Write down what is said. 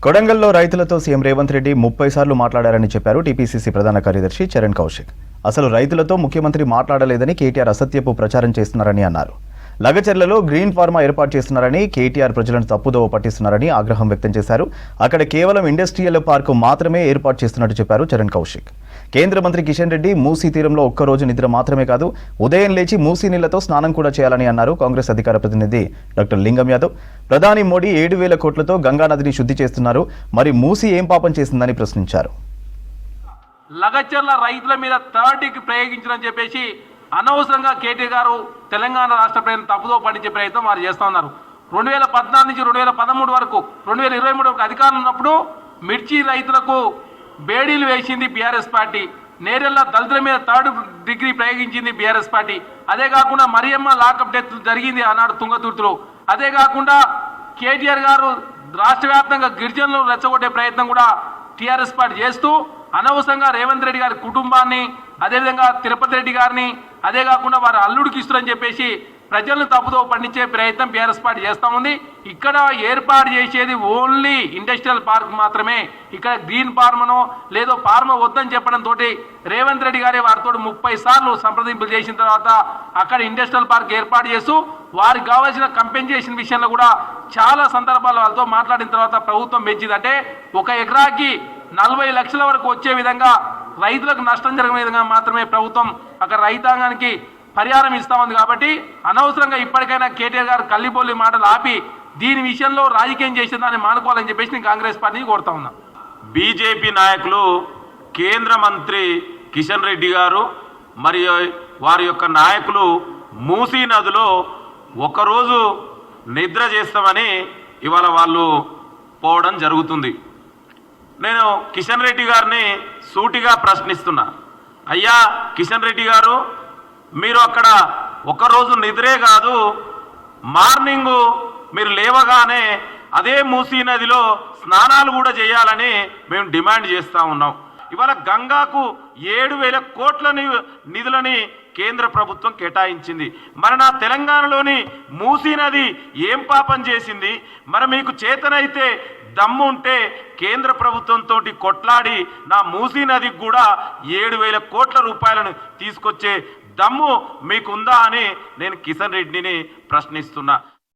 కొడంగల్లో రైతులతో సీఎం రేవంత్ రెడ్డి 30 సార్లు మాట్లాడారని చెప్పారు టీపీసీసీ ప్రధాన కార్యదర్శి చరణ్ కౌశిక్. అసలు రైతులతో ముఖ్యమంత్రి మాట్లాడలేదని కేటీఆర్ అసత్యపు ప్రచారం చేస్తున్నారని అన్నారు. లగచర్లలో గ్రీన్ ఫార్మా ఏర్పాటు చేస్తున్నారని, కేటీఆర్ ప్రజలను తప్పుదోవ పట్టిస్తున్నారని ఆగ్రహం వ్యక్తం చేశారు. అక్కడ కేవలం ఇండస్ట్రియల్ పార్కు మాత్రమే ఏర్పాటు చేస్తున్నట్టు చెప్పారు చరణ్ కౌశిక్. కేంద్ర మంత్రి కిషన్ రెడ్డి మూసీ తీరంలో ఒక్కరోజు నిద్ర మాత్రమే కాదు, ఉదయం లేచి మూసీ నీళ్లతో స్నానం కూడా చేయాలని అన్నారు. కాంగ్రెస్ అధికార ప్రతినిధి డాక్టర్ లింగం యాదవ్ ప్రధాని మోడీ 7,000 కోట్లతో గంగానదిని శుద్ధి చేస్తున్నారు, మరి మూసీ ఏం పాపం చేసిందని ప్రశ్నించారు. లగచర్ల రైతుల మీద థర్డ్కి ప్రయోగించని చెప్పేసి అనవసరంగా కేటీఆర్ గారు తెలంగాణ రాష్ట్ర ప్రజలను తప్పుదో పట్టించే ప్రయత్నం వారు చేస్తూ ఉన్నారు. 2014 నుంచి 2013 వరకు 2023 వరకు అధికారులు ఉన్నప్పుడు మిర్చి రైతులకు బేడీలు వేసింది బీఆర్ఎస్ పార్టీ. నేరెళ్ళ దళితుల మీద థర్డ్ డిగ్రీ ప్రయోగించింది బీఆర్ఎస్ పార్టీ. అదే కాకుండా మరియమ్మ లాకప్ డెత్ జరిగింది ఆనాడు తుంగతుర్తిలో. అదే కాకుండా కేటీఆర్ గారు రాష్ట్ర వ్యాప్తంగా గిరిజనులను రెచ్చగొట్టే ప్రయత్నం కూడా టీఆర్ఎస్ పార్టీ చేస్తూ అనవసరంగా రేవంత్ రెడ్డి గారి కుటుంబాన్ని, అదేవిధంగా తిరుపతి రెడ్డి గారిని, అదే కాకుండా వారి అల్లుడికి ఇస్తారని చెప్పేసి ప్రజలను తప్పుదో పండించే ప్రయత్నం బీఆర్ఎస్ పార్టీ చేస్తూ ఉంది. ఇక్కడ ఏర్పాటు చేసేది ఓన్లీ ఇండస్ట్రియల్ పార్క్ మాత్రమే. ఇక్కడ గ్రీన్ ఫార్మనో లేదో ఫార్మ వద్దని చెప్పడంతో రేవంత్ రెడ్డి గారే వారితో 30 సార్లు సంప్రదింపులు చేసిన తర్వాత అక్కడ ఇండస్ట్రియల్ పార్క్ ఏర్పాటు చేస్తూ వారికి కావాల్సిన కంపెన్సేషన్ విషయంలో కూడా చాలా సందర్భాలు వాళ్ళతో మాట్లాడిన తర్వాత ప్రభుత్వం పెంచిందంటే 1 ఎకరాకి 40 లక్షల వరకు వచ్చే విధంగా రైతులకు నష్టం జరిగే విధంగా మాత్రమే ప్రభుత్వం అక్కడ రైతాంగానికి పరిహారం ఇస్తా ఉంది. కాబట్టి అనవసరంగా ఇప్పటికైనా కేటీఆర్ గారు కల్లిబొల్లి మాటలు ఆపి దీని విషయంలో రాజకీయం చేసే దాన్ని మానుకోవాలని చెప్పేసి నేను కాంగ్రెస్ పార్టీని కోరుతా ఉన్నా. బీజేపీ నాయకులు కేంద్ర మంత్రి కిషన్ రెడ్డి గారు మరియు వారి యొక్క నాయకులు మూసీ నదిలో ఒకరోజు నిద్ర చేస్తామని ఇవాళ వాళ్ళు పోవడం జరుగుతుంది. నేను కిషన్ రెడ్డి గారిని సూటిగా ప్రశ్నిస్తున్నా, అయ్యా కిషన్ రెడ్డి గారు, మీరు అక్కడ ఒకరోజు నిద్రే కాదు, మార్నింగు మీరు లేవగానే అదే మూసీ నదిలో స్నానాలు కూడా చేయాలని మేము డిమాండ్ చేస్తూ ఉన్నాం. ఇవాళ గంగాకు 7,000 కోట్ల నిధులని కేంద్ర ప్రభుత్వం కేటాయించింది. మరి నా తెలంగాణలోని మూసీ నది ఏం పాపం చేసింది? మరి మీకు చేతనైతే దమ్ము ఉంటే కేంద్ర ప్రభుత్వంతో కొట్లాడి నా మూసీ నదికి కూడా 7,000 కోట్ల రూపాయలను తీసుకొచ్చే దమ్ము మీకుందా అని నేను కిషన్ రెడ్డిని ప్రశ్నిస్తున్నా.